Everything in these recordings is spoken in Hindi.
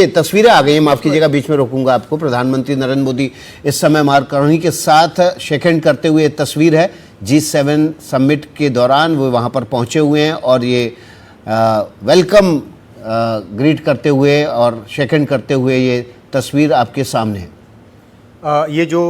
ये तस्वीरें आ गई हैं, माफ कीजिएगा बीच में रोकूंगा आपको। प्रधानमंत्री नरेंद्र मोदी इस समय मार्क कार्नी के साथ शेक हैंड करते हुए तस्वीर है। G7 समिट के दौरान वो वहां पर पहुंचे हुए हैं और ये वेलकम ग्रीट करते हुए और शेक हैंड करते हुए ये तस्वीर आपके सामने है। ये जो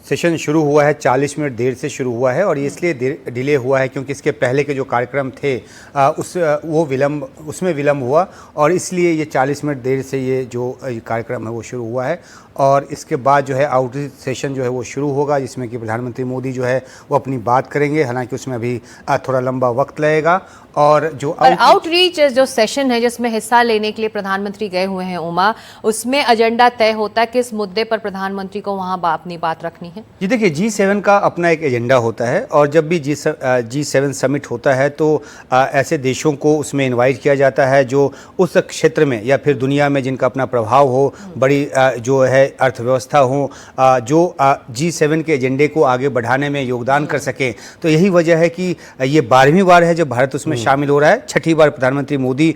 सेशन शुरू हुआ है 40 मिनट देर से शुरू हुआ है और ये इसलिए डिले हुआ है क्योंकि इसके पहले के जो कार्यक्रम थे उसमें विलम्ब हुआ और इसलिए ये 40 मिनट देर से ये जो कार्यक्रम है वो शुरू हुआ है। और इसके बाद जो है आउटरीच सेशन जो है वो शुरू होगा जिसमें कि प्रधानमंत्री मोदी जो है वो अपनी बात करेंगे, हालांकि उसमें अभी थोड़ा लंबा वक्त लगेगा। और जो आउटरीच जो सेशन है जिसमें हिस्सा लेने के लिए प्रधानमंत्री गए हुए हैं उमा, उसमें एजेंडा तय होता है किस मुद्दे पर प्रधानमंत्री को वहां अपनी बात रखनी है? जी देखिए, G7 का अपना एक एजेंडा होता है और जब भी G7 समिट होता है तो ऐसे देशों को उसमें इनवाइट किया जाता है जो उस क्षेत्र में या फिर दुनिया में जिनका अपना प्रभाव हो, बड़ी जो है अर्थव्यवस्था हो, जो G7 के एजेंडे को आगे बढ़ाने में योगदान कर सकें। तो यही वजह है कि ये 12वीं बार है जब भारत उसमें शामिल हो रहा है। 6ठी बार प्रधानमंत्री मोदी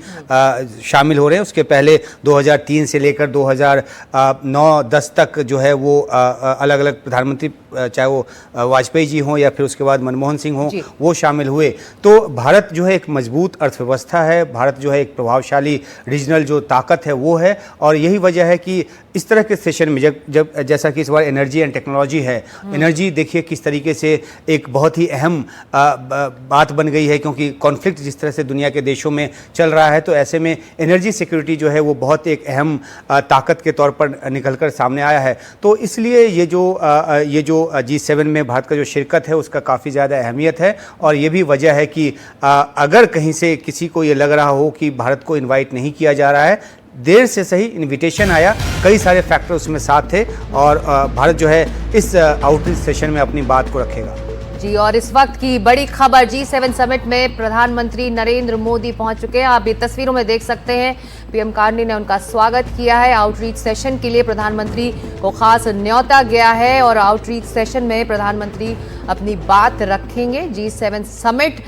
शामिल हो रहे हैं। उसके पहले 2003 से लेकर 2009-10 तक जो है वो अलग अलग प्रधानमंत्री, चाहे वो वाजपेयी जी हों या फिर उसके बाद मनमोहन सिंह हों, वो शामिल हुए। तो भारत जो है एक मजबूत अर्थव्यवस्था है, भारत जो है एक प्रभावशाली रीजनल जो ताकत है वो है। और यही वजह है कि इस तरह के सेशन में जब जैसा कि इस बार एनर्जी एंड टेक्नोलॉजी है, एनर्जी देखिए किस तरीके से एक बहुत ही अहम बात बन गई है क्योंकि कॉन्फ्लिक्ट जिस तरह से दुनिया के देशों में चल रहा है, तो ऐसे में एनर्जी सिक्योरिटी जो है वो बहुत एक अहम ताकत के तौर पर निकलकर सामने आया है। तो इसलिए ये जो G7 में भारत का जो शिरकत है उसका काफ़ी ज़्यादा अहमियत है। और ये भी वजह है कि अगर कहीं से किसी को ये लग रहा हो कि भारत को इनवाइट नहीं किया जा रहा है, देर से सही इनविटेशन आया, कई सारे फैक्टर उसमें साथ थे और भारत जो है इस आउटरीच सेशन में अपनी बात को रखेगा। जी, और इस वक्त की बड़ी खबर, G7 समिट में प्रधानमंत्री नरेंद्र मोदी पहुंच चुके हैं। आप ये तस्वीरों में देख सकते हैं, पीएम कार्नी ने उनका स्वागत किया है। आउटरीच सेशन के लिए प्रधानमंत्री को खास न्योता गया है और आउटरीच सेशन में प्रधानमंत्री अपनी बात रखेंगे। G7 समिट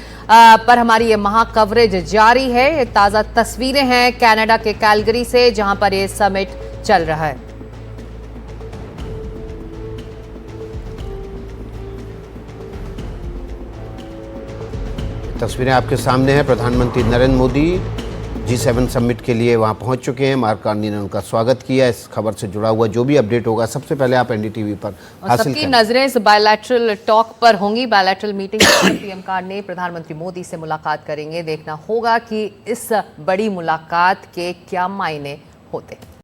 पर हमारी ये महा कवरेज जारी है। ये ताज़ा तस्वीरें हैं कनाडा के कैलगरी से जहां पर ये समिट चल रहा है। तस्वीरें आपके सामने हैं। प्रधानमंत्री नरेंद्र मोदी G7 समिट के लिए वहां पहुंच चुके हैं। मार्क कार्नी ने उनका स्वागत किया। इस खबर से जुड़ा हुआ जो भी अपडेट होगा सबसे पहले आप NDTV पर हासिल सबकी नजरें इस बायलैटरल टॉक पर होंगी। बायलैटरल मीटिंग में पीएम कार्नी प्रधानमंत्री मोदी से मुलाकात करेंगे। देखना होगा कि इस बड़ी मुलाकात के क्या मायने होते हैं।